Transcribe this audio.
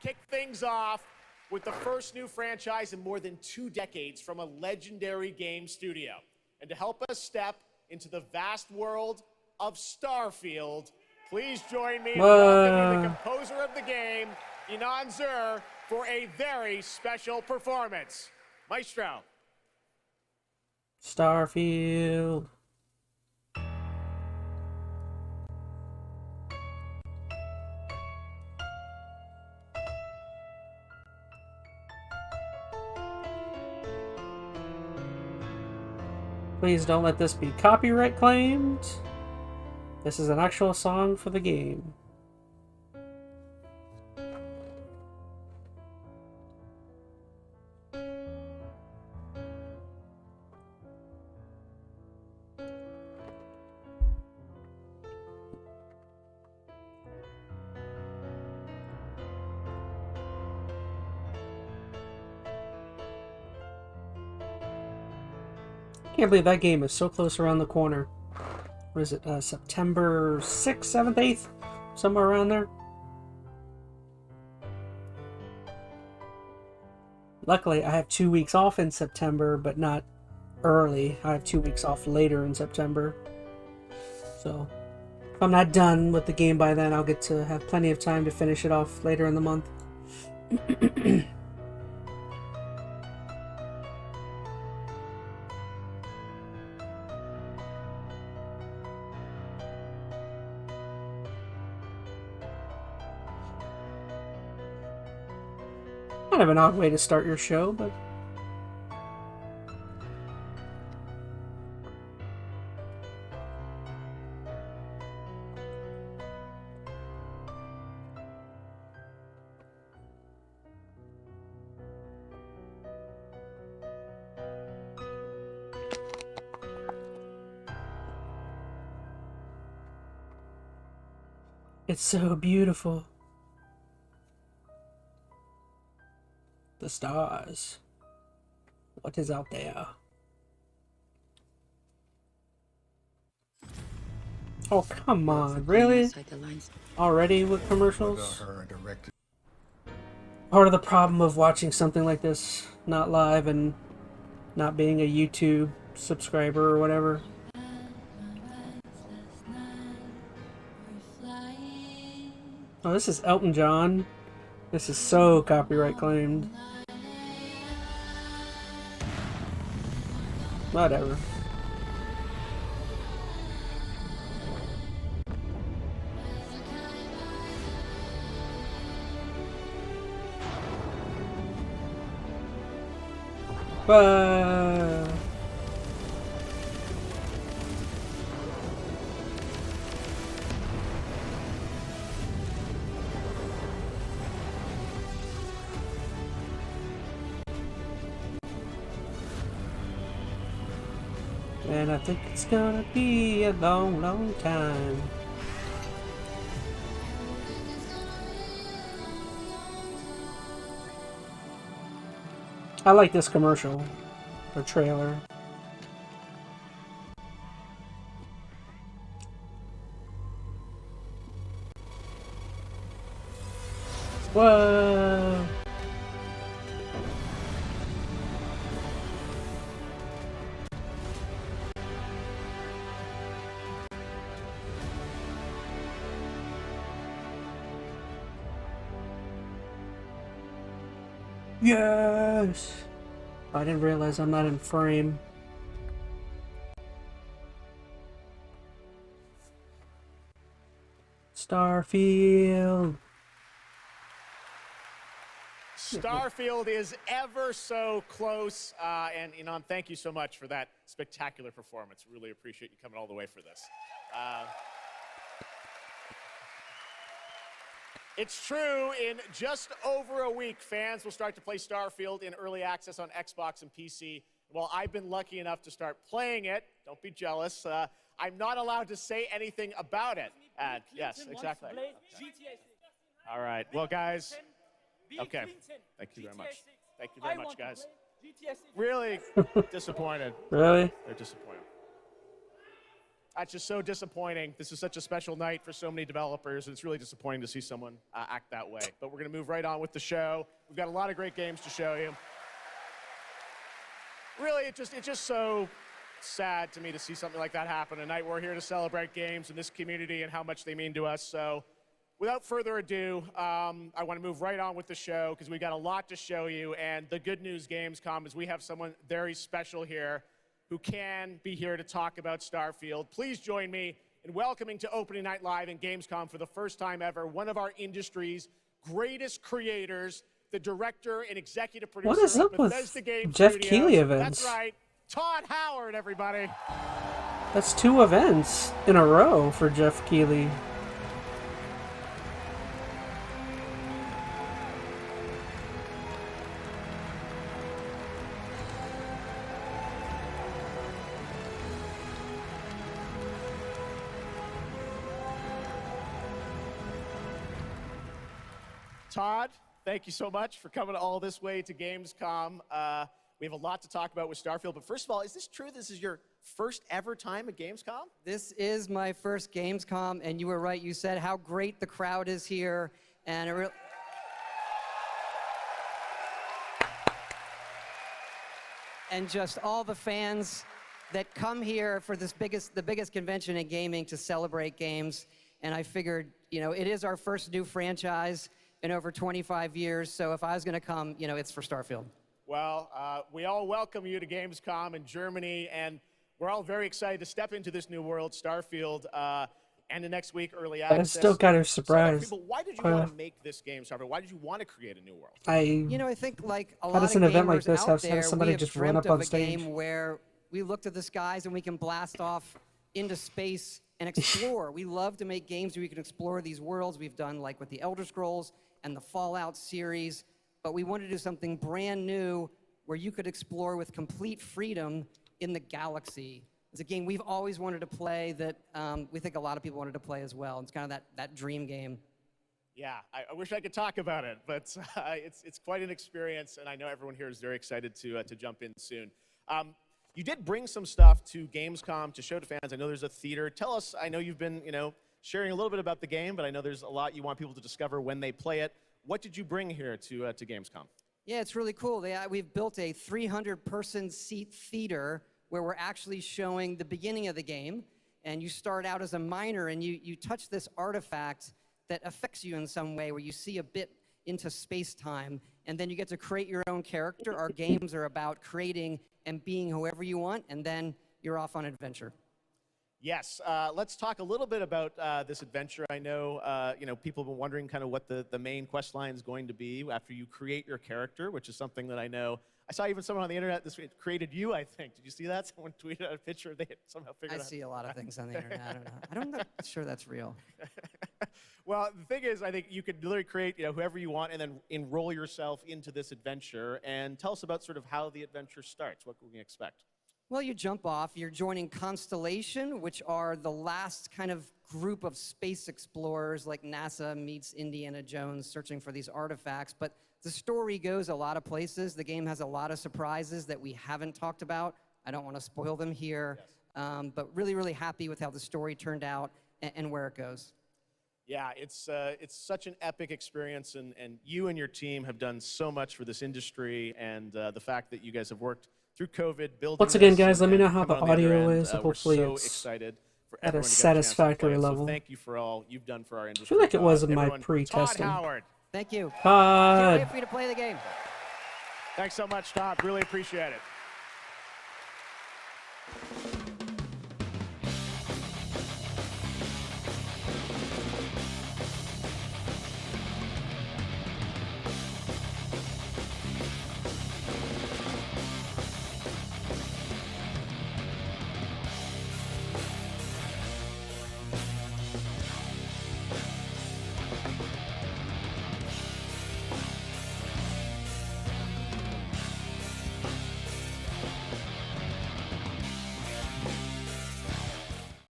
kick things off with the first new franchise in more than 2 decades from a legendary game studio. And to help us step into the vast world of Starfield, please join me in welcoming the composer of the game, EnteR, for a very special performance. Maestro. Starfield. Please don't let this be copyright claimed. This is an actual song for the game. I can't believe that game is so close around the corner. What is it, September 6th, 7th, 8th? Somewhere around there. Luckily, I have 2 weeks off in September, but not early. I have 2 weeks off later in September. So, if I'm not done with the game by then, I'll get to have plenty of time to finish it off later in the month. Kind of an odd way to start your show, but it's so beautiful. The stars. What is out there? Oh, come on. Really? Already with commercials? Part of the problem of watching something like this not live and not being a YouTube subscriber or whatever. Oh, this is Elton John. This is so copyright claimed. Whatever. And I think it's gonna be a long, long time. I like this commercial, or trailer. Whoa! Yes! I didn't realize I'm not in frame. Starfield. Starfield is ever so close, and Enon, thank you so much for that spectacular performance. Really appreciate you coming all the way for this. It's true, in just over a week, fans will start to play Starfield in early access on Xbox and PC. Well, I've been lucky enough to start playing it. Don't be jealous. I'm not allowed to say anything about it. Yes, exactly. All right. Well, guys. Okay. Thank you very much. Thank you very much, guys. Really disappointed. Really? They're disappointed. That's just so disappointing. This is such a special night for so many developers, and it's really disappointing to see someone act that way. But we're going to move right on with the show. We've got a lot of great games to show you. Really, it's just so sad to me to see something like that happen. Tonight we're here to celebrate games in this community and how much they mean to us. So without further ado, I want to move right on with the show because we got a lot to show you. And the good news, Gamescom, is we have someone very special here who can be here to talk about Starfield. Please join me in welcoming to Opening Night Live in Gamescom for the first time ever, one of our industry's greatest creators, the director and executive producer what is up of with Bethesda Game Jeff Studios. Keighley events? That's right, Todd Howard, everybody. That's 2 events in a row for Jeff Keighley. Todd, thank you so much for coming all this way to Gamescom. We have a lot to talk about with Starfield, but first of all, is this true? This is your first ever time at Gamescom? This is my first Gamescom, and you were right. You said how great the crowd is here, and and just all the fans that come here for the biggest convention in gaming to celebrate games. And I figured, it is our first new franchise in over 25 years, so if I was going to come, it's for Starfield. Well, we all welcome you to Gamescom in Germany, and we're all very excited to step into this new world, Starfield, and the next week, early access. I'm still kind of surprised. People, why did you want to make this game, Starfield? Why did you want to create a new world? I think like a lot does of an event like gamers this out have there, somebody we have just run dreamt up on of a stage? game where we look to the skies and we can blast off into space and explore. We love to make games where we can explore these worlds. We've done like with the Elder Scrolls and the Fallout series, but we wanted to do something brand new where you could explore with complete freedom in the galaxy. It's a game we've always wanted to play that we think a lot of people wanted to play as well. It's kind of that dream game. Yeah, I wish I could talk about it, but it's quite an experience, and I know everyone here is very excited to jump in soon. You did bring some stuff to Gamescom to show to fans. I know there's a theater. Tell us, I know you've been sharing a little bit about the game, but I know there's a lot you want people to discover when they play it. What did you bring here to Gamescom? Yeah, it's really cool. We've built a 300-person seat theater where we're actually showing the beginning of the game, and you start out as a miner, and you touch this artifact that affects you in some way, where you see a bit into space-time, and then you get to create your own character. Our games are about creating and being whoever you want, and then you're off on adventure. Yes, let's talk a little bit about this adventure. I know, people have been wondering kind of what the main quest line is going to be after you create your character, which is something that I know. I saw even someone on the internet this week created you, I think. Did you see that? Someone tweeted out a picture. They had somehow figured out. I see a lot of things on the internet. I don't know. I'm not sure that's real. Well, the thing is, I think you could literally create whoever you want and then enroll yourself into this adventure. And tell us about sort of how the adventure starts. What can we expect? Well, you jump off. You're joining Constellation, which are the last kind of group of space explorers, like NASA meets Indiana Jones searching for these artifacts. But the story goes a lot of places. The game has a lot of surprises that we haven't talked about. I don't want to spoil them here, yes. But really, really happy with how the story turned out and where it goes. Yeah, it's such an epic experience, and you and your team have done so much for this industry, and the fact that you guys have worked through COVID, building. Once again, guys, let me know how the audio is. we're Hopefully, so it's excited for at a everyone to get satisfactory chance to play it. level. So thank you for all you've done for our industry. I feel like it was in my Everyone, pre-testing. Todd Howard. Thank you. Todd. Can't wait for you to play the game. Thanks so much, Todd. Really appreciate it.